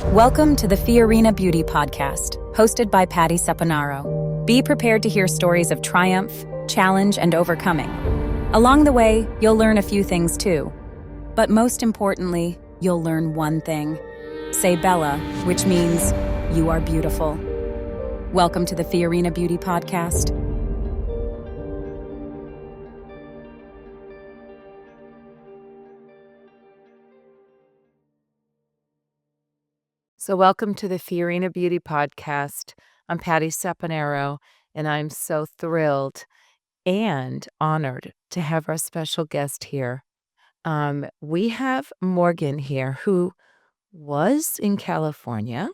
Welcome to the Fiorina Beauty Podcast, hosted by Patty Seponaro. Be prepared to hear stories of triumph, challenge, and overcoming. Along the way, you'll learn a few things too. But most importantly, you'll learn one thing. Say Bella, which means you are beautiful. Welcome to the Fiorina Beauty Podcast. So welcome to the Fiorina Beauty Podcast. I'm Patty Seponaro, and I'm so thrilled and honored to have our special guest here. We have Morgan here, who was in California,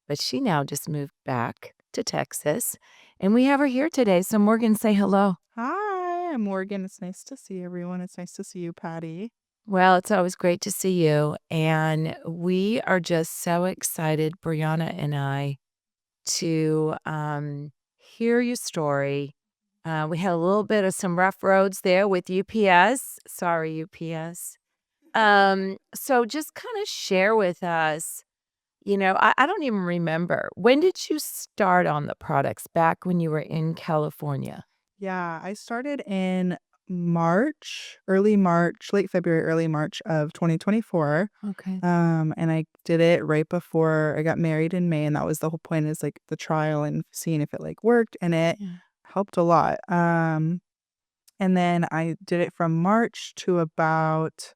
but she now just moved back to Texas. And we have her here today. So Morgan, say hello. Hi, I'm Morgan. It's nice to see everyone. It's nice to see you, Patty. Well, it's always great to see you. And we are just so excited, Brianna and I, to hear your story. We had a little bit of some rough roads there with UPS. Sorry, UPS. So just kind of share with us, I don't even remember. When did you start on the products back when you were in California? Yeah, I started in March, early March, late February, early March of 2024. Okay. And I did it right before I got married in May, and that was the whole point, is like the trial and seeing if it like worked, and it Yeah. helped a lot. And then I did it from March to about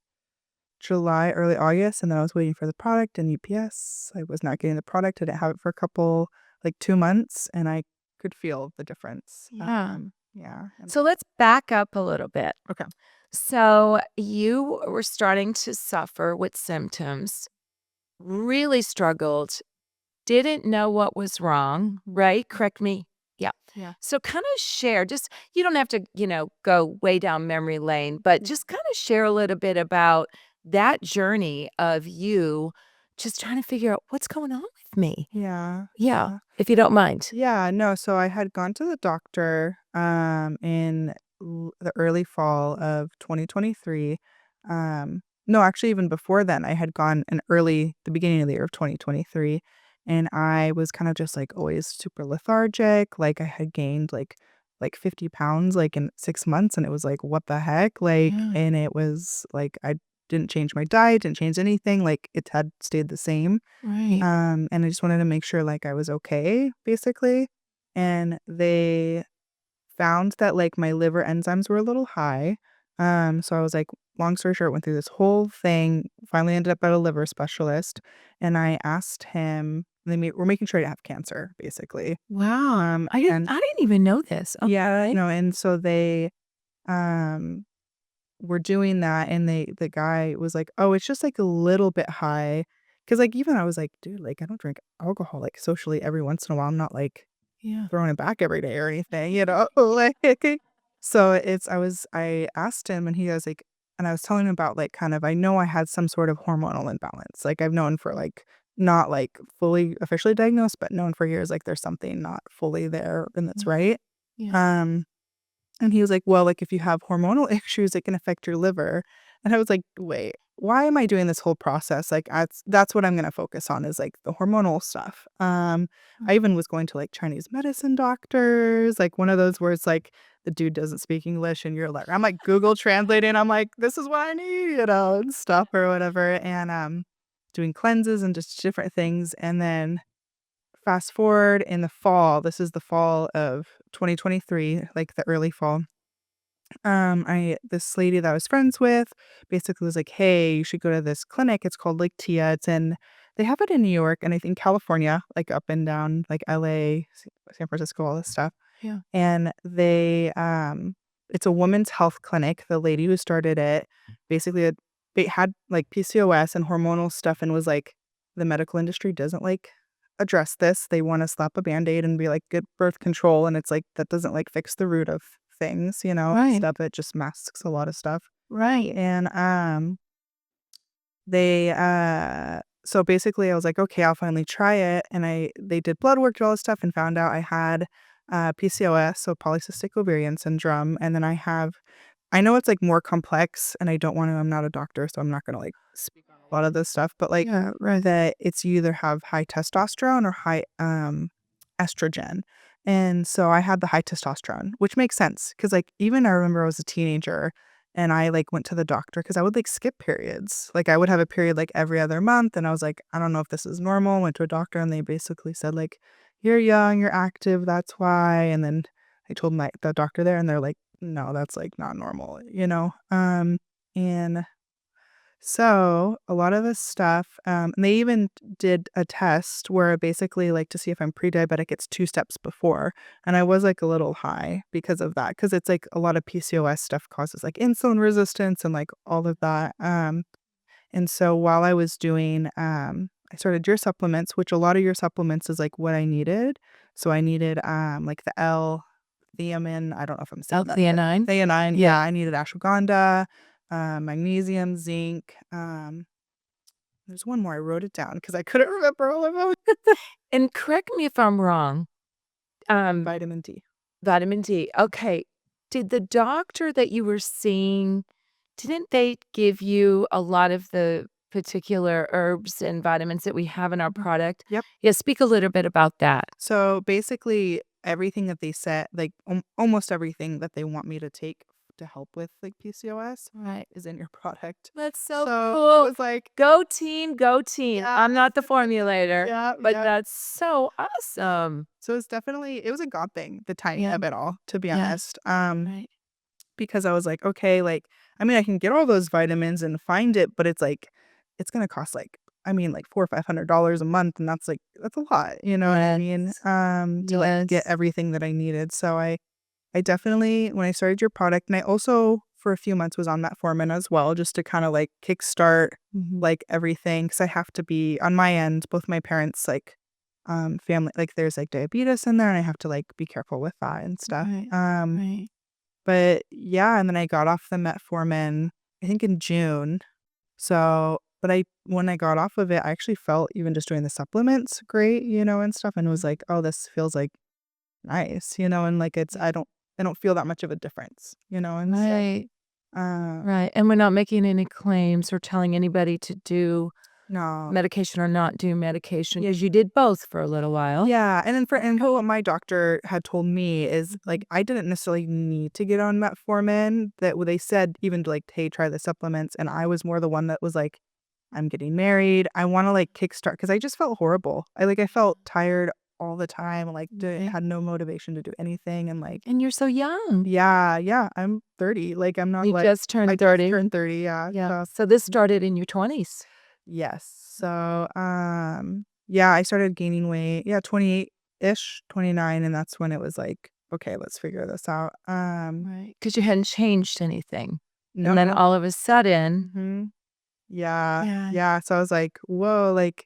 July, early August, and then I was waiting for the product in UPS. I was not getting the product. I didn't have it for a couple, like 2 months, and I could feel the difference. Yeah. Yeah. So let's back up a little bit. Okay. So you were starting to suffer with symptoms, really struggled, didn't know what was wrong, right? Correct me. Yeah. Yeah. So kind of share, just you don't have to, go way down memory lane, but just kind of share a little bit about that journey of you just trying to figure out what's going on with me. Yeah. Yeah, if you don't mind. Yeah, no, so I had gone to the doctor in the early fall of 2023. No, actually even before then I had gone in the beginning of the year of 2023, and I was kind of just like always super lethargic, like I had gained like 50 pounds like in 6 months, and it was like what the heck? Like, Yeah. and it was like I didn't change my diet, didn't change anything, like it had stayed the same. Right. And I just wanted to make sure, like, I was okay, basically. And they found that, like, my liver enzymes were a little high. So I was like, long story short, went through this whole thing, finally ended up at a liver specialist, and I asked him, we're making sure I didn't have cancer, basically. Wow. I And didn't even know this. yeah, Okay. and so they um were doing that, and the guy was like, "Oh, it's just like a little bit high." Because like even I was like, "Dude, like I don't drink alcohol like socially every once in a while. I'm not like Yeah. throwing it back every day or anything, you know?" Like so I asked him, and he was like, and I was telling him about like kind of, I know I had some sort of hormonal imbalance. Like I've known for like not like fully officially diagnosed, but known for years like there's something not fully there and that's right. Yeah. Um and he was like, "Well, like, if you have hormonal issues, it can affect your liver." And I was like, "Wait, why am I doing this whole process? Like, that's what I'm gonna focus on, is, like, the hormonal stuff." I even was going to, like, Chinese medicine doctors, like, one of those where it's like, the dude doesn't speak English and you're like, I'm, like, Google translating, I'm like, "This is what I need," and stuff or whatever, and, doing cleanses and just different things, and then fast forward in the fall, this is the fall of 2023, like, the early fall. I This lady that I was friends with basically was like, "Hey, you should go to this clinic. It's called like Tia. They have it in New York and I think California, like up and down, like LA, San Francisco, all this stuff." Yeah. And it's a women's health clinic. The lady who started it basically had like PCOS and hormonal stuff, and was like, the medical industry doesn't like address this. They want to slap a band-aid and be like, "Good birth control," and it's like that doesn't like fix the root of things, Right. stuff. It just masks a lot of stuff. Right. And they so basically I was like, "Okay, I'll finally try it." And they did blood work, did all this stuff, and found out I had PCOS, so polycystic ovarian syndrome, and then I have I know it's like more complex, and I'm not a doctor, so I'm not gonna like speak on a lot of this stuff, but like Yeah, right. that it's you either have high testosterone or high estrogen. And so I had the high testosterone, which makes sense because like even I remember I was a teenager and I like went to the doctor because I would like skip periods. Like I would have a period like every other month, and I was like, I don't know if this is normal. Went to a doctor and they basically said like, you're young, you're active, that's why. And then I told the doctor there, and they're like, no, that's like not normal, you know? And so a lot of this stuff, and they even did a test where basically like to see if I'm pre-diabetic, it's 2 steps before. And I was like a little high because of that. Because it's like a lot of PCOS stuff causes like insulin resistance and like all of that. And so while I was doing, I started your supplements, which a lot of your supplements is like what I needed. So I needed like the L-theanine. I don't know if I'm saying that. L-theanine? Theanine. Yeah. Yeah, I needed ashwagandha, magnesium, zinc. There's one more. I wrote it down because I couldn't remember all of them. And correct me if I'm wrong. Vitamin D. Vitamin D. Okay. Did the doctor that you were seeing, didn't they give you a lot of the particular herbs and vitamins that we have in our product? Yep. Yeah, speak a little bit about that. So basically, everything that they said, like almost everything that they want me to take to help with like PCOS Right. is in your product. That's so So cool. it was like, Go team, go team. yeah, I'm not the formulator, yeah, but yeah. that's so awesome. So it was a God thing, the timing Yeah. of it all, to be Yeah. honest. Right. Because I was like, okay, like, I mean, I can get all those vitamins and find it, but it's like, it's gonna cost like, I mean, like $400 or $500 a month, and that's a lot, you know what I mean? To like get Yes. everything that I needed. So I definitely, when I started your product, and I also for a few months was on metformin as well, just to kind of like kickstart like everything, because I have to be on my end. Both my parents like family, like there's like diabetes in there, and I have to like be careful with that and stuff. Right. Right. But yeah, and then I got off the metformin, I think in June. So, but when I got off of it, I actually felt even just doing the supplements great, you know, and stuff, and was like, oh, this feels like nice, you know, and like I don't feel that much of a difference, you know, and stuff. Right. Uh, Right. And we're not making any claims or telling anybody to do no. medication or not do medication, because you did both for a little while. Yeah, and then what my doctor had told me is like I didn't necessarily need to get on metformin. That they said even like, hey, try the supplements, and I was more the one that was like, I'm getting married. I want to like kickstart because I just felt horrible. I felt tired all the time. Like had no motivation to do anything, and like And you're so young. yeah, I'm 30. Like I'm not You like just I turned just 30. turned 30. Yeah. Yeah. So this started in your 20s. Yes. So, yeah, I started gaining weight. Yeah, 28-ish, 29, and that's when it was like, okay, let's figure this out. Right. Because you hadn't changed anything. No. And then all of a sudden, Yeah. Yeah. Yeah. So I was like, whoa, like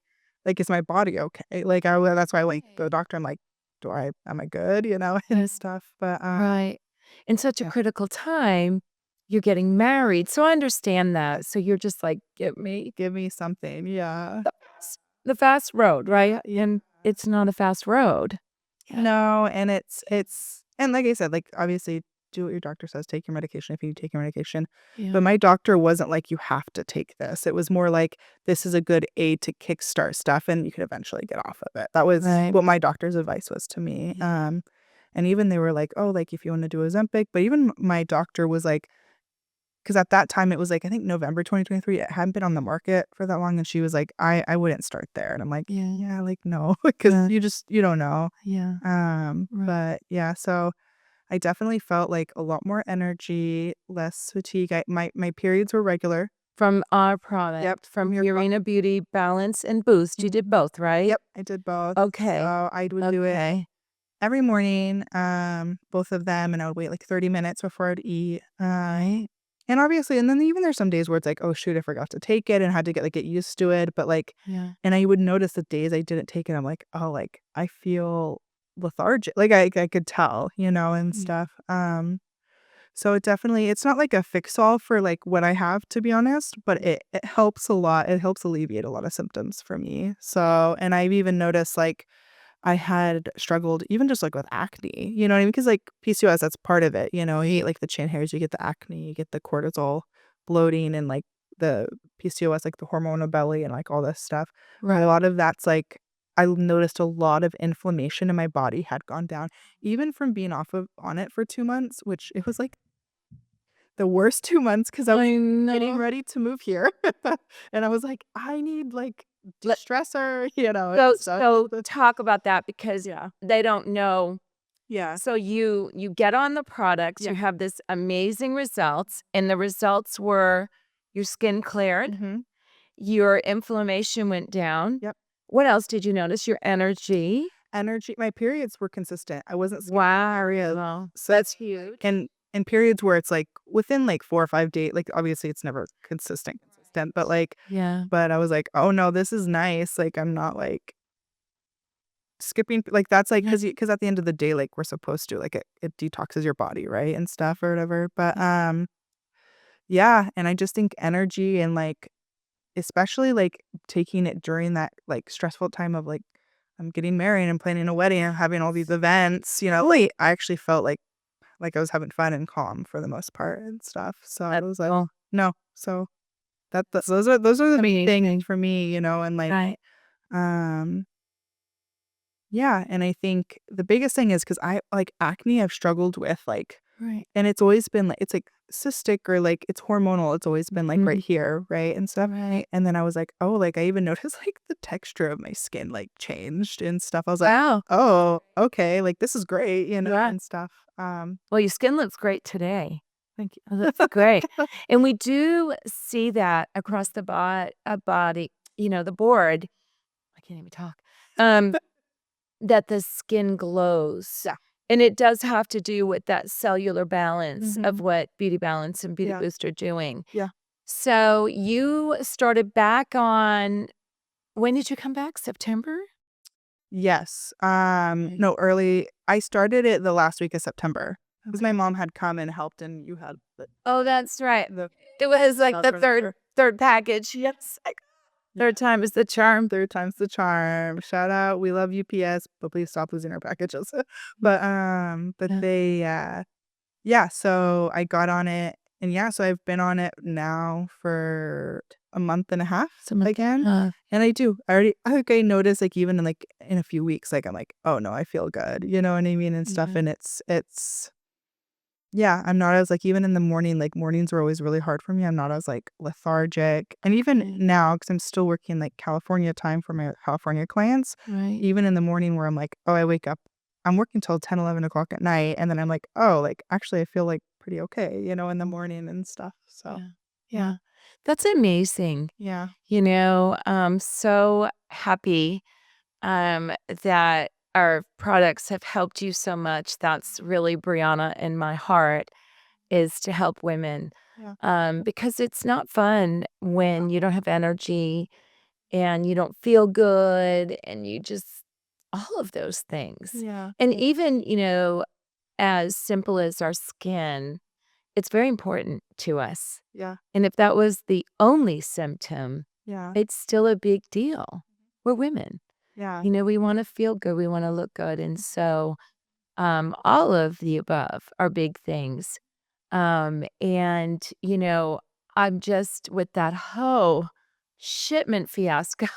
is my body okay? Like that's why I went to the doctor. I'm like, am I good? You know, and stuff. But right. In such a yeah. critical time, you're getting married. So I understand that. So you're just like, give me Give me something. Yeah. the fast road, right? Yeah. And it's not a fast road. No, and it's and like I said, like obviously do what your doctor says, take your medication if you take your medication. Yeah. But my doctor wasn't like you have to take this. It was more like this is a good aid to kickstart stuff and you could eventually get off of it. That was Right. what my doctor's advice was to me. And even they were like, "Oh, like if you want to do Ozempic," but even my doctor was like, because at that time it was like I think November 2023, it hadn't been on the market for that long, and she was like, I wouldn't start there, and I'm like, yeah, like no, because you don't know. Yeah. Right. But yeah, so I definitely felt like a lot more energy, less fatigue. My periods were regular. From our product. Yep, From your Fiorina Beauty Balance and Boost. You did both, right? Yep, I did both. Okay. So I would do it every morning, both of them, and I would wait like 30 minutes before I'd eat. Right. And obviously, and then even there's some days where it's like, oh shoot, I forgot to take it and had to get used to it. But like, Yeah. and I would notice the days I didn't take it, I'm like, oh, like I feel lethargic. Like I could tell, you know, and stuff. So it's not like a fix all for like what I have, to be honest, but it helps a lot. It helps alleviate a lot of symptoms for me. So, and I've even noticed like, I had struggled even just like with acne, you know what I mean? Because like PCOS, that's part of it. You get like the chin hairs, you get the acne, you get the cortisol bloating, and like the PCOS, like the hormonal belly, and like all this stuff. Right. A lot of that's like I noticed a lot of inflammation in my body had gone down, even from being on it for 2 months, which it was like the worst 2 months because I was getting ready to move here, and I was like, I need like Let- de-stressor, So, and stuff. talk about that because Yeah. they don't know. Yeah. So you get on the products, Yeah. you have this amazing results, and the results were your skin cleared, Mhm. your inflammation went down. Yep. What else did you notice? Your energy. Energy, my periods were consistent. I wasn't skipping Wow. periods. Well, So that's huge. and in periods where it's like within like 4 or 5 days, like obviously it's never consistent, but like Yeah. but I was like, "Oh no, this is nice." Like I'm not like skipping like that's like because at the end of the day, like we're supposed to like it detoxes your body, right? And stuff or whatever. But yeah, and I just think energy and like especially like taking it during that like stressful time of like I'm getting married and planning a wedding and having all these events, like I actually felt like I was having fun and calm for the most part and stuff. So I was like, Cool. no. So those are the main Amazing. things for me, and like Right. um yeah, and I think the biggest thing is because I like acne I've struggled with like Right. and it's always been like it's like cystic or like it's hormonal. It's always been like right here, right? And stuff. Right. And then I was like, oh, like I even noticed like the texture of my skin like changed and stuff. I was like, Wow. oh, okay, like this is great, Yeah. and stuff. Well, your skin looks great today. Thank you. Oh, that's great. And we do see that across the body, the board. I can't even talk. That the skin glows. Yeah. And it does have to do with that cellular balance of Mhm. what Beauty Balance and Beauty Yeah. Boost are doing. Yeah. So you started back on, when did you come back? September? Yes. No, early. I started it the last week of September because my mom had come and helped, and you had Oh, that's right. the It was like the Third third package. Yes. Third time is the charm. third time's the charm. Shout out. We love UPS, but please stop losing our packages. But Yeah. they yeah, so I got on it and yeah, so I've been on it now for a month and a half again. And I think I noticed like even in a few weeks, like I'm like, oh no, I feel good. You know what I mean? And stuff. Mhm. And it's yeah, I'm not as like even in the morning, like mornings were always really hard for me. I'm not as like lethargic. And even now, because I'm still working like California time for my California clients, Right. even in the morning where I'm like, oh, I wake up, I'm working till 10, 11 o'clock at night. And then I'm like, oh, like actually I feel like pretty okay, in the morning and stuff. So Yeah. Yeah. That's amazing. yeah. I'm so happy that our products have helped you so much. That's really Brianna in my heart is to help women. Yeah. Because it's not fun when you don't have energy and you don't feel good and you just all of those things. Yeah. And even, as simple as our skin, it's very important to us. Yeah. And if that was the only symptom, Yeah. it's still a big deal. We're women. Yeah. We want to feel good. We want to look good. And so all of the above are big things. And, I'm just with that whole shipment fiasco.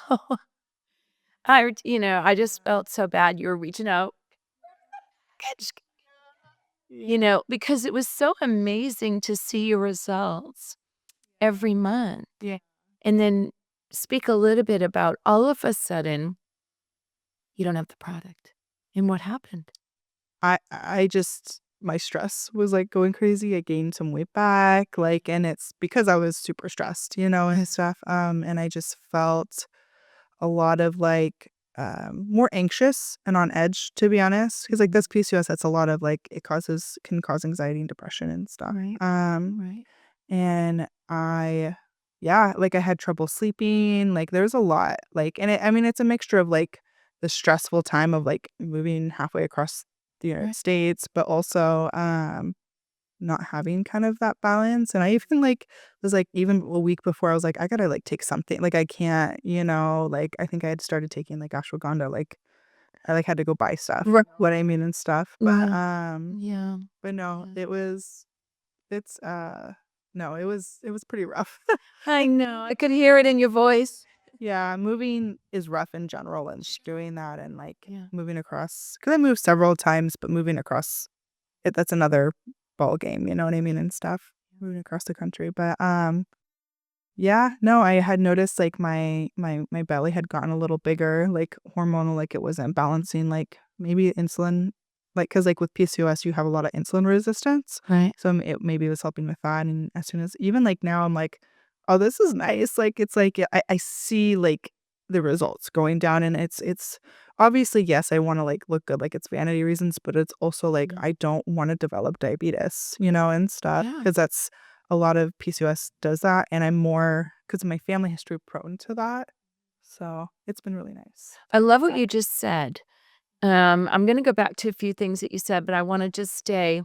I just felt so bad. You were reaching out, because it was so amazing to see your results every month. Yeah. And then speak a little bit about all of a sudden, you don't have the product. And what happened? I just my stress was like going crazy. I gained some weight back, like, and it's because I was super stressed, and stuff. And I just felt a lot of like more anxious and on edge, to be honest. Because like this PCOS, that's a lot of like can cause anxiety and depression and stuff. Right. Right. And yeah, like I had trouble sleeping. Like there's a lot, like, and I mean, it's a mixture of like the stressful time of like moving halfway across the United Right. States, but also not having kind of that balance. And I even like was like even a week before I was like, I gotta like take something. Like I can't, like I think I had started taking like ashwagandha like I like had to go buy stuff, Right. what I mean and stuff. Yeah. But no, it's no, it was pretty rough. I know. I could hear it in your voice. Yeah, moving is rough in general, and doing that and like Yeah. moving across, because I moved several times, but moving across it, that's another ball game, you know what I mean and stuff. Moving across the country. But yeah, no, I had noticed like my belly had gotten a little bigger, like hormonal, like it wasn't balancing, like maybe insulin, like because like with PCOS you have a lot of insulin resistance, Right. so it maybe was helping with that. And as soon as even like now I'm like, oh, this is nice. Like it's like I see like the results going down, and it's obviously yes, I want to like look good, like it's vanity reasons, but it's also like Yeah. I don't want to develop diabetes, you know, and stuff, Yeah. because that's a lot of PCOS does that, and I'm more because of my family history prone to that. So it's been really nice. I love what you just said. I'm going to go back to a few things that you said, but I want to just stay.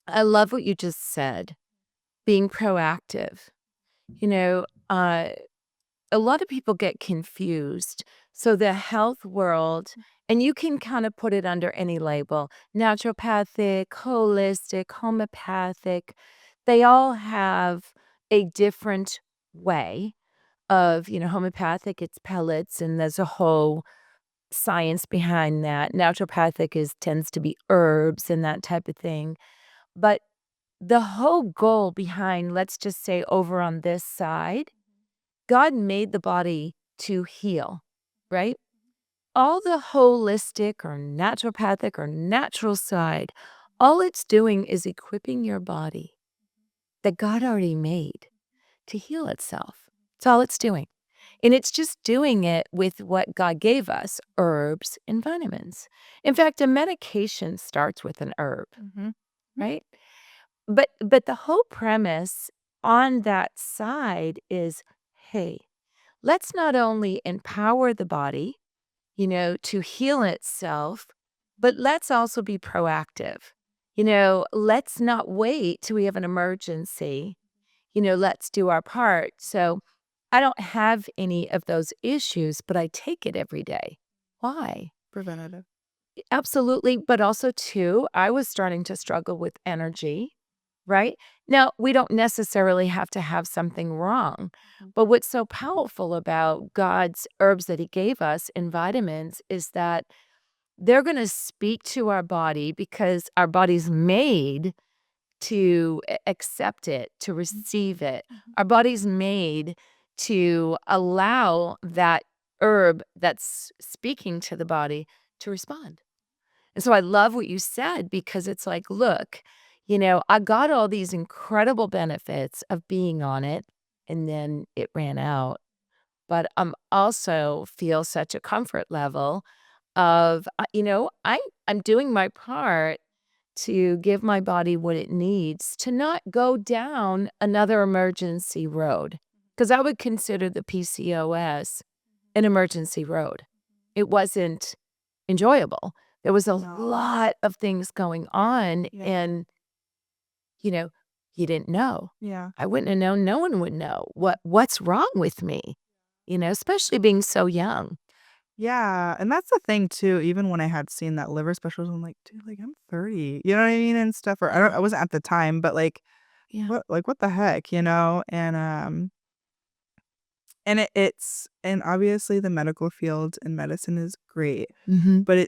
I love what you just said. Being proactive. You know, a lot of people get confused. So the health world, and you can kind of put it under any label, naturopathic, holistic, homeopathic, they all have a different way of, homeopathic, it's pellets, and there's a whole science behind that. Naturopathic tends to be herbs and that type of thing. But the whole goal behind, let's just say over on this side, God made the body to heal, right? All the holistic or naturopathic or natural side, all it's doing is equipping your body that God already made to heal itself. That's all it's doing. And it's just doing it with what God gave us, herbs and vitamins. In fact, a medication starts with an herb, Mm-hmm. right? But the whole premise on that side is, hey, let's not only empower the body, to heal itself, but let's also be proactive. Let's not wait till we have an emergency. Let's do our part. So I don't have any of those issues, but I take it every day. Why? Preventative. Absolutely. But also, too, I was starting to struggle with energy, right? Now, we don't necessarily have to have something wrong, but what's so powerful about God's herbs that He gave us and vitamins is that they're going to speak to our body because our body's made to accept it, to receive it. Our body's made to allow that herb that's speaking to the body to respond. And so I love what you said because it's like, look, I got all these incredible benefits of being on it and then it ran out. But also feel such a comfort level of, I'm doing my part to give my body what it needs to not go down another emergency road. Because I would consider the PCOS an emergency road. It wasn't enjoyable. There was a No. lot of things going on, Yeah. and, you didn't know. Yeah. I wouldn't have known. No one would know what's wrong with me, especially being so young. Yeah, and that's the thing too, even when I had seen that liver specialist, I'm like, "Dude, like, I'm 30." You know what I mean, and stuff, or I wasn't at the time, but, Yeah. what the heck, you know? And it's and obviously the medical field and medicine is great, Mhm. but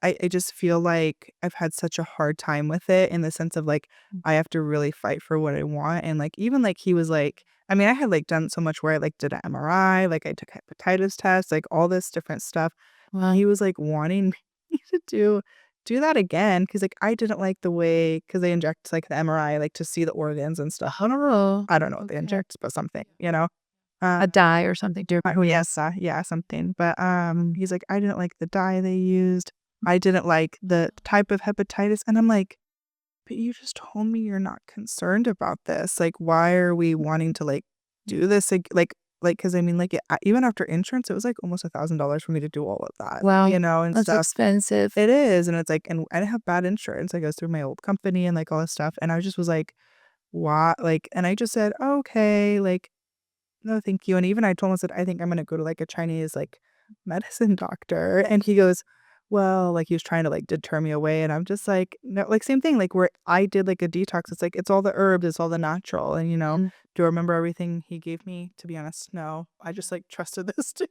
I just feel like I've had such a hard time with it in the sense of, like, I have to really fight for what I want, and, like, even, like, he was like I mean, I had, like, done so much where I, like, did an MRI, like, I took hepatitis tests, like, all this different stuff. Well, He was, like, wanting me to do that again because like, I didn't like the way because they inject, like, the MRI, like, to see the organs and stuff. oh, I don't know what they okay. inject, but something, you know? A dye or something Oh, yes, yeah, something, but, he's like, "I didn't like the dye they used. I didn't like the type of hepatitis," and I'm like, "But you just told me you're not concerned about this, like, why are we wanting to, like, do this?" Because I mean, like, even after insurance, it was, like, almost $1,000 for me to do all of that, Wow, you know, and that's stuff. expensive. It is, and it's like and I didn't have bad insurance, like, it goes through my old company and, like, all this stuff, and I just was like, "Why?" Like and I just said, "Okay," like no, thank you, and even I told him, I said, "I think I'm gonna go to, like, a Chinese, like, medicine doctor," and he goes, well, like, he was trying to, like, deter me away, and I'm just like, no, like, same thing, like, where I did, like, a detox, it's like, it's all the herbs, it's all the natural, and, Mhm. do I remember everything he gave me? To be honest, no. I just, like, trusted this dude,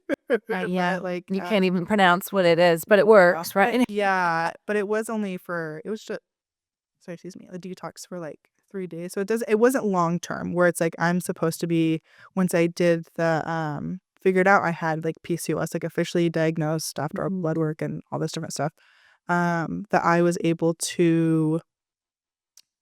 Yeah. but, like, You can't even pronounce what it is, but it works, right? yeah, but it was only for it was just sorry, excuse me, a detox for, like, 3 days, so it wasn't long term where it's like, I'm supposed to be once I did figured out I had, like, PCOS, like, officially diagnosed after our blood work and all this different stuff, that I was able to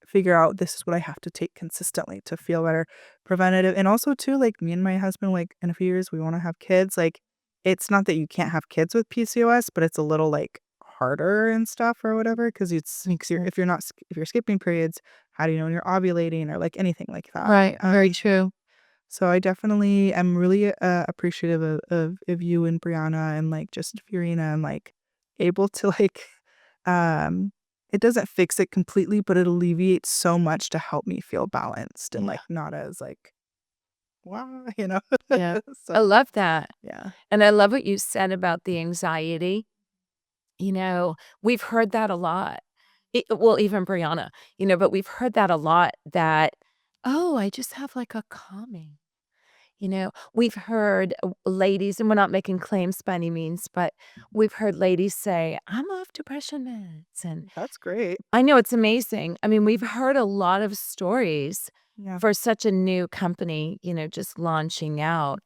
figure out this is what I have to take consistently to feel better, preventative, and also too, like, me and my husband, like, in a few years, we wanna have kids, like, it's not that you can't have kids with PCOS, but it's a little, like, harder and stuff or whatever, 'cause if you're not if you're skipping periods, how do you know when you're ovulating or, like, anything like that? Right. Very true. So I definitely am really, appreciative of you and Brianna and, like, just Fiorina and, like, able to, like, it doesn't fix it completely, but it alleviates so much to help me feel balanced and, Yeah. like, not as, like, "Wow," you know? Yeah. So, I love that. yeah. And I love what you said about the anxiety. We've heard that a lot. Well, even Brianna, but we've heard that a lot that, oh, I just have like a calming. We've heard ladies, and we're not making claims by any means, but we've heard ladies say, I'm off depression meds. And That's great. I know it's amazing. I mean, we've heard a lot of stories Yeah. for such a new company, just launching out.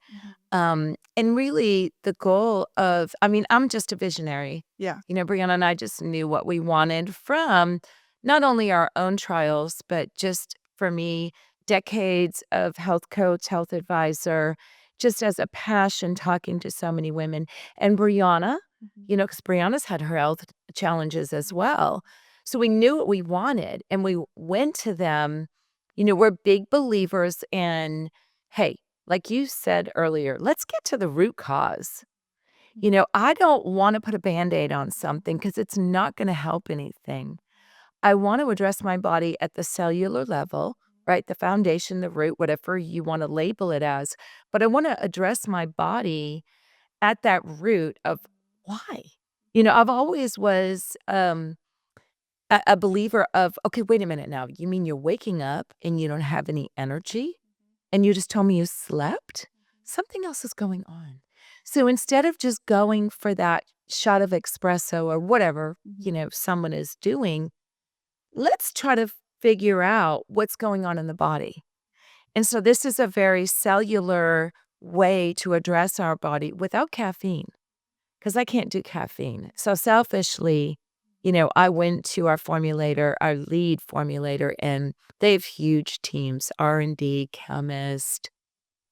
Mhm. And really the goal of, I mean, I'm just a visionary. Yeah. Brianna and I just knew what we wanted from not only our own trials, but just for me, decades of health coach, health advisor, just as a passion talking to so many women. And Brianna, Mhm. because Brianna's had her health challenges as well. So we knew what we wanted and we went to them. We're big believers in, hey, like you said earlier, let's get to the root cause. I don't want to put a Band-Aid on something because it's not going to help anything. I want to address my body at the cellular level, right? The foundation, the root, whatever you want to label it as. But I want to address my body at that root of why. I've always was a believer of, okay, wait a minute now. You mean you're waking up and you don't have any energy? And you just told me you slept? Something else is going on. So instead of just going for that shot of espresso or whatever, someone is doing, let's try to figure out what's going on in the body. And so this is a very cellular way to address our body without caffeine, because I can't do caffeine. So selfishly, I went to our formulator, our lead formulator, and they have huge teams, R&D, chemist,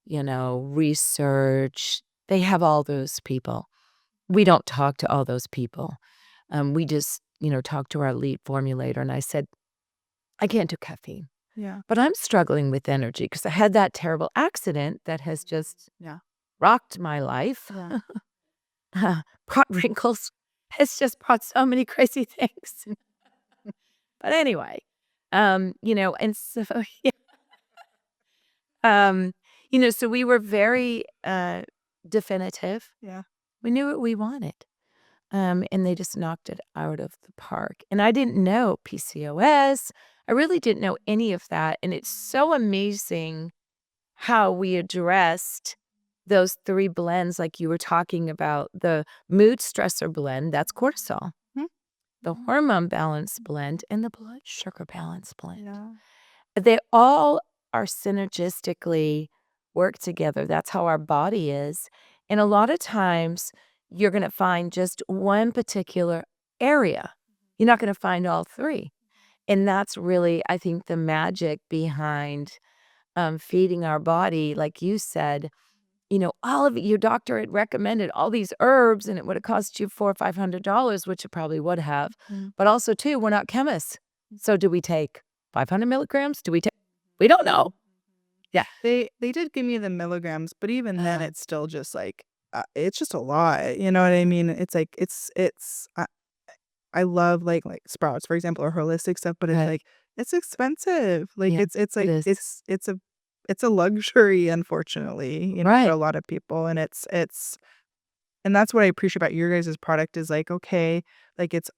research. They have all those people. We don't talk to all those people. We just, talk to our lead formulator. And I said, I can't do caffeine, Yeah. but I'm struggling with energy because I had that terrible accident that has just Yeah. rocked my life, Yeah. brought wrinkles. It's just brought so many crazy things. But anyway, and so, yeah, um, so we were very definitive. Yeah. We knew what we wanted. And they just knocked it out of the park. And I didn't know PCOS. I really didn't know any of that. And it's so amazing how we addressed those three blends, like you were talking about. The mood stressor blend, that's cortisol, Mhm. the hormone balance blend, and the blood sugar balance blend. Yeah. They all are synergistically work together. That's how our body is. And a lot of times you're going to find just one particular area. You're not going to find all three. And that's really, I think, the magic behind feeding our body. Like you said, all of it, your doctor had recommended all these herbs and it would have cost you $400 or $500, which it probably would have. Mm. But also, too, we're not chemists. So do we take 500 milligrams? Do we take, we don't know. Yeah. They did give me the milligrams, but even then, Uh, it's still just, like, it's just a lot, you know what I mean? It's like, I love, like, sprouts, for example, or holistic stuff, but it's right. like, it's expensive. Like, Yeah, it's it like, is. it's a luxury, unfortunately, for Right. a lot of people, and it's And that's what I appreciate about your guys' product is like, okay, like it's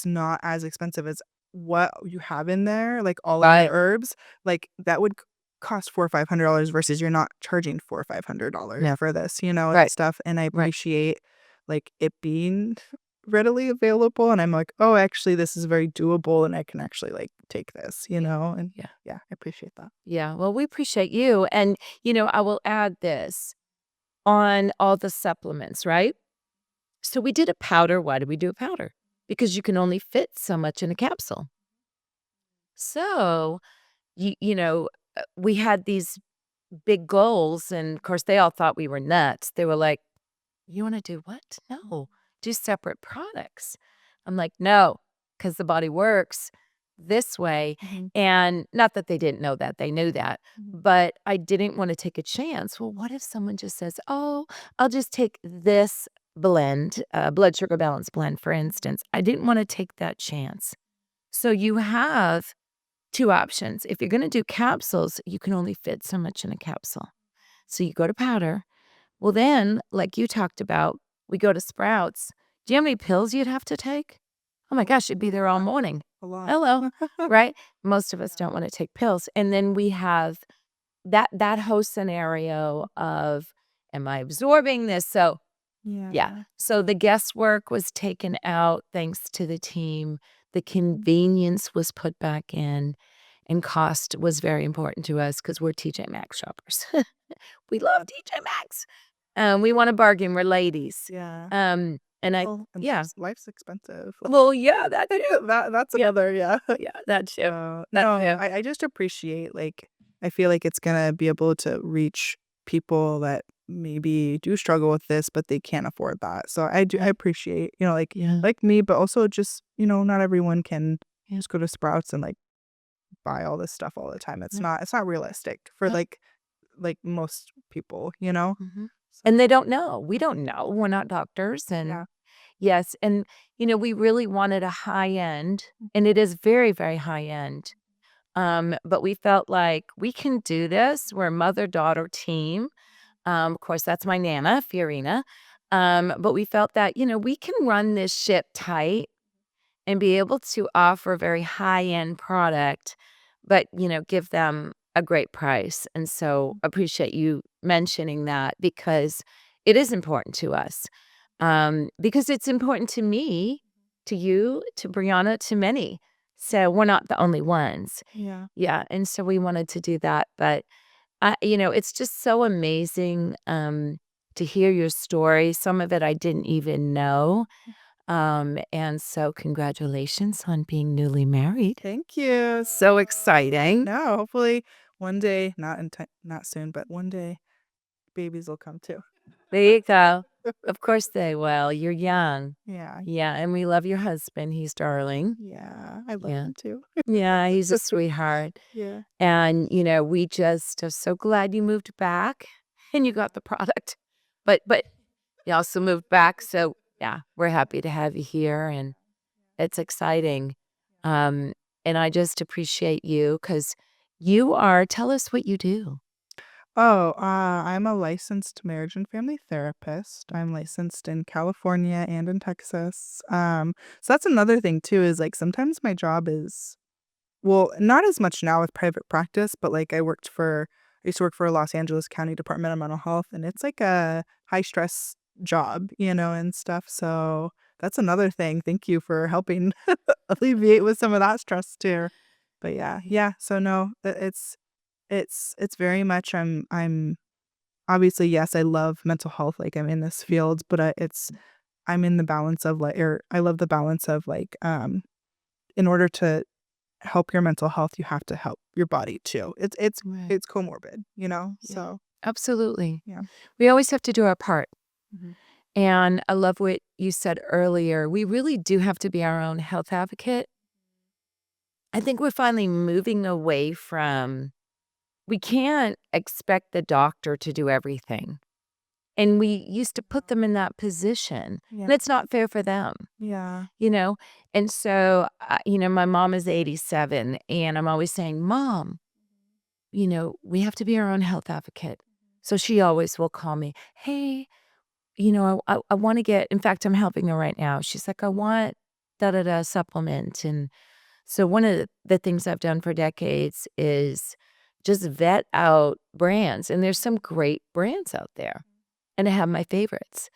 not as expensive as what you have in there, like all of the Right. herbs, like that would cost $400 or $500 versus you're not charging $400 or $500 Yeah. for this, and Right. stuff. And I Right. appreciate like it being readily available. And I'm like, oh, actually, this is very doable, and I can actually like take this, and Yeah. yeah, I appreciate that. Yeah. Well, we appreciate you. And, I will add this on all the supplements, right? So we did a powder. Why did we do a powder? Because you can only fit so much in a capsule. So, we had these big goals. And of course, they all thought we were nuts. They were like, "You want to do what? No, do separate products." I'm like, "No, because the body works this way." Mhm. And not that they didn't know that, they knew that. Mhm. But I didn't want to take a chance. Well, what if someone just says, "Oh, I'll just take this blend, blood sugar balance blend," for instance? I didn't want to take that chance. So you have two options. If you're going to do capsules, you can only fit so much in a capsule. So you go to powder. Well, then, like you talked about, we go to Sprouts. Do you know how many pills you'd have to take? Oh my gosh, you'd be there all morning. A lot. Hello, right? Most of us don't want to take pills. And then we have that whole scenario of, am I absorbing this? So yeah. Yeah. So the guesswork was taken out thanks to the team. The convenience was put back in, and cost was very important to us because we're TJ Maxx shoppers. We love TJ Maxx. We wanna bargain, we're ladies. Yeah. And I Well, and yeah. life's expensive. Well, yeah, that too. That's Yeah, another, yeah. yeah, that too. That No, too. I just appreciate, like, I feel like it's gonna be able to reach people that maybe do struggle with this, but they can't afford that. So I Right. appreciate, Yeah, like me, but also just, not everyone can yeah. just go to Sprouts and like buy all this stuff all the time. Yeah. It's not realistic for No. like most people. Mhm. So, And they don't know. We don't know. We're not doctors, and yeah. yes, and, we really wanted a high end, and it is very, very high end. But we felt like we can do this. We're a mother-daughter team. Of course, that's my Nana, Fiorina. But we felt that, we can run this ship tight and be able to offer a very high-end product, but, give them a great price. And so appreciate you mentioning that because it is important to us. Because it's important to me, to you, to Brianna, to many. So we're not the only ones. Yeah. Yeah, and so we wanted to do that, but it's just so amazing, to hear your story. Some of it I didn't even know, and so congratulations on being newly married. Thank you. So exciting. No, hopefully one day, not soon, but one day babies will come too. There you go. Of course they will. You're young. Yeah. Yeah, and we love your husband. He's darling. Yeah. I love Yeah. them too. Yeah, he's a sweetheart. Yeah. And, we just are so glad you moved back and you got the product. But you also moved back, so yeah, we're happy to have you here, and it's exciting. Um, and I just appreciate you because tell us what you do. Oh, I'm a licensed marriage and family therapist. I'm licensed in California and in Texas. So that's another thing too, is like sometimes my job is, well, not as much now with private practice, but like I used to work for a Los Angeles County Department of Mental Health, and it's like a high stress job, and stuff. So that's another thing. Thank you for helping alleviate with some of that stress too. But yeah, yeah. So no, it's very much I'm obviously, yes, I love mental health, like I'm in this field, but I'm in the balance of like, or I love the balance of like in order to help your mental health, you have to help your body too. Right. It's comorbid. Yeah. So Absolutely. yeah. We always have to do our part. Mhm. And I love what you said earlier. We really do have to be our own health advocate. I think we're finally moving away from, we can't expect the doctor to do everything. And we used to put them in that position, Yeah. and it's not fair for them, Yeah. you know? And so, my mom is 87, and I'm always saying, "Mom, we have to be our own health advocate." So she always will call me, "Hey, I want to get, in fact, I'm helping her right now. She's like, I want da supplement. And so one of the things I've done for decades is just vet out brands. And there's some great brands out there. And I have my favorites.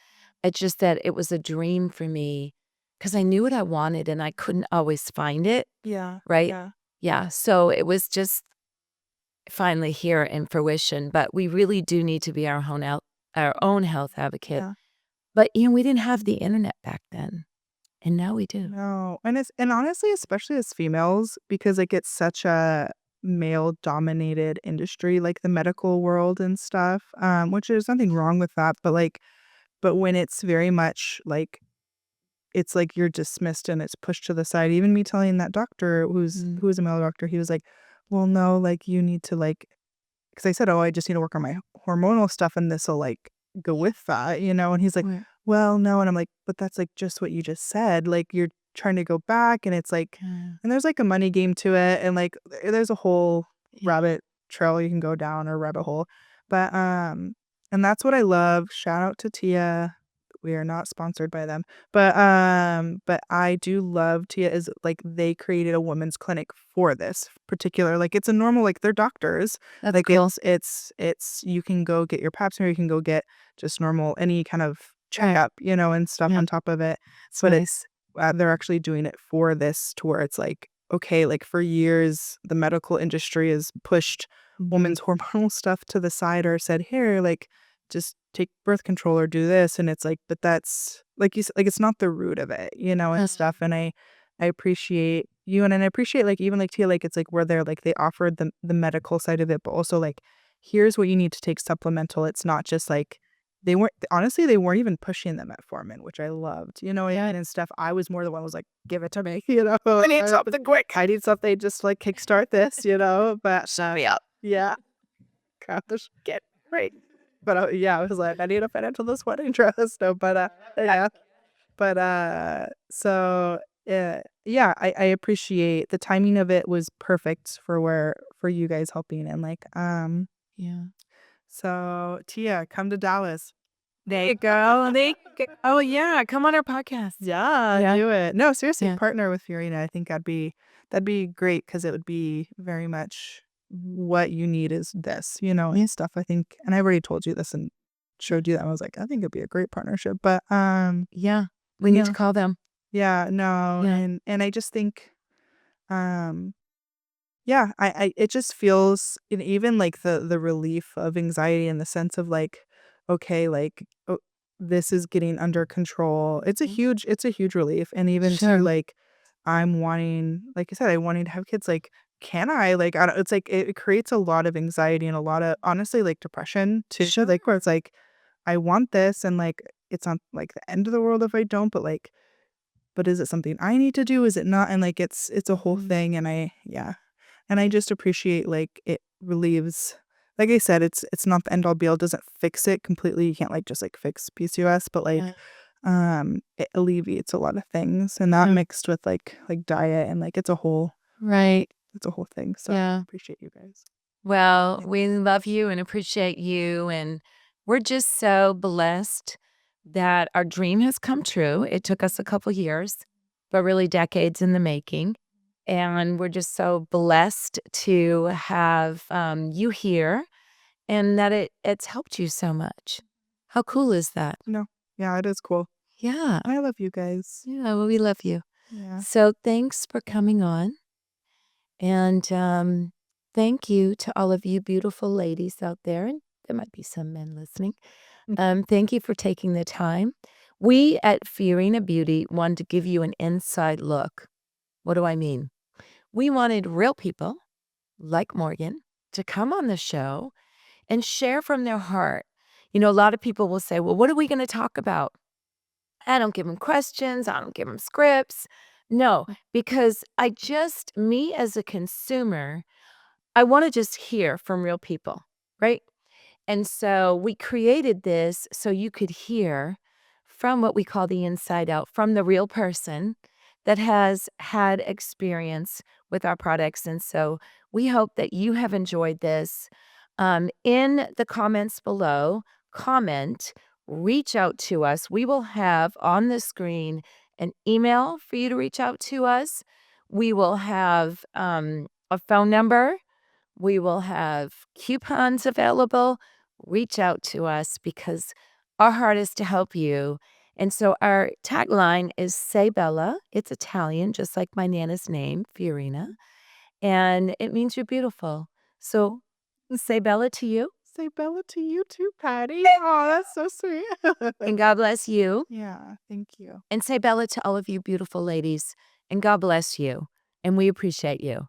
It's just that it was a dream for me because I knew what I wanted and I couldn't always find it, Yeah. right? Yeah. Yeah. So it was just finally here in fruition. But we really do need to be our own health advocate. Yeah. But we didn't have the internet back then, and now we do. No. And honestly, especially as females, because like it's such a male dominated industry, like the medical world and stuff, which there's nothing wrong with that, but when it's very much like it's like you're dismissed and it's pushed to the side. Even me telling that doctor Mm. who was a male doctor, he was like, "Well, no, like you need to like," because I said, "Oh, I just need to work on my hormonal stuff, and this will like go with that, you know." And he's like, Right. "Well, no," and I'm like, "But that's like just what you just said. Like you're trying to go back, and it's like, Yeah. and there's like a money game to it, and like there's a whole Yeah. rabbit trail you can go down or rabbit hole, but and that's what I love. Shout out to Tia. We are not sponsored by them. But I do love Tia is like they created a women's clinic for this particular like it's a normal like they're doctors. That's Like cool. it's you can go get your pap smear, you can go get just normal any kind of checkup, and stuff Yeah. on top of it. It's But nice. they're actually doing it for this to where it's like okay, like for years the medical industry has pushed women's hormonal stuff to the side or said, "Here, like just take birth control or do this," and it's like but that's like you said, like it's not the root of it, and stuff, and I appreciate you and I appreciate like even like Tia like it's like where they're like they offered the medical side of it but also like here's what you need to take supplemental. It's not just like they weren't even pushing the metformin, which I loved, and stuff. I was more the one who was like, give it to me, I need something quick. I need something just to, like kickstart this, but So, yeah. yeah, gosh, get great. But yeah, I was like, I need to fit into this wedding dress. No, but yeah, but so yeah, I appreciate the timing of it was perfect for you guys helping and like Yeah. so Tia, come to Dallas. There you go. Oh, yeah. Come on our podcast. Yeah, Yeah. do it. No, seriously, Yeah. partner with Fiorina. I think that'd be great because it would be very much what you need is this, and stuff. I think, and I already told you this and showed you that. I was like, I think it'd be a great partnership. But Yeah. We need to no, call them. yeah, no, Yeah. and I just think, um, yeah, I it just feels and even like the relief of anxiety in the sense of like, okay, like oh, this is getting under control. It's a huge relief. And even to Sure. like I'm wanting, like I said, I wanting to have kids, like, can I? Like I don't it's like it creates a lot of anxiety and a lot of honestly like depression too. Sure. Like where it's like, I want this and like it's not like the end of the world if I don't, but like but is it something I need to do? Is it not? And like it's a whole thing and and I just appreciate like it relieves like I said, it's not the end all be all, it doesn't fix it completely. You can't like just like fix PCOS, but like Yeah. it alleviates a lot of things and that mixed with like diet and like Right. it's a whole thing. So I Yeah. appreciate you guys. Well, Yeah. we love you and appreciate you. And we're just so blessed that our dream has come true. It took us a couple years, but really decades in the making. And we're just so blessed to have you here and that it's helped you so much. How cool is that? No. Yeah, it is cool. Yeah. I love you guys. Yeah. Well, we love you. Yeah. So thanks for coming on. And thank you to all of you beautiful ladies out there. And there might be some men listening. Thank you for taking the time. We at Fiorina Beauty wanted to give you an inside look. What do I mean? We wanted real people like Morgan to come on the show and share from their heart. A lot of people will say, well, what are we going to talk about? I don't give them questions. I don't give them scripts. No, because me as a consumer, I want to just hear from real people, right? And so we created this so you could hear from what we call the inside out, from the real person that has had experience with our products. And so we hope that you have enjoyed this. In the comments below, comment reach out to us. We will have on the screen an email for you to reach out to us. We will have a phone number. We will have coupons available. Reach out to us because our heart is to help you. And so our tagline is Say Bella. It's Italian, just like my Nana's name, Fiorina. And it means you're beautiful. So say Bella to you. Say Bella to you too, Patty. Oh, that's so sweet. And God bless you. Yeah, thank you. And say Bella to all of you beautiful ladies. And God bless you. And we appreciate you.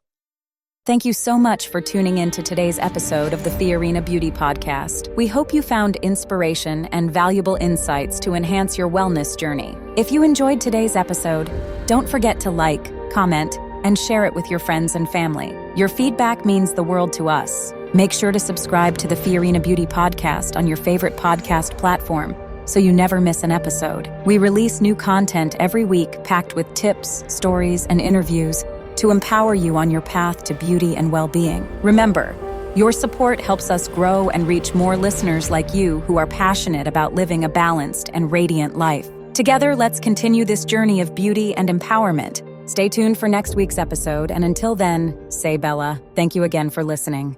Thank you so much for tuning in to today's episode of the Fiorina Beauty Podcast. We hope you found inspiration and valuable insights to enhance your wellness journey. If you enjoyed today's episode, don't forget to like, comment, and share it with your friends and family. Your feedback means the world to us. Make sure to subscribe to the Fiorina Beauty Podcast on your favorite podcast platform so you never miss an episode. We release new content every week packed with tips, stories, and interviews to empower you on your path to beauty and well-being. Remember, your support helps us grow and reach more listeners like you who are passionate about living a balanced and radiant life. Together, let's continue this journey of beauty and empowerment. Stay tuned for next week's episode, and until then, say Bella. Thank you again for listening.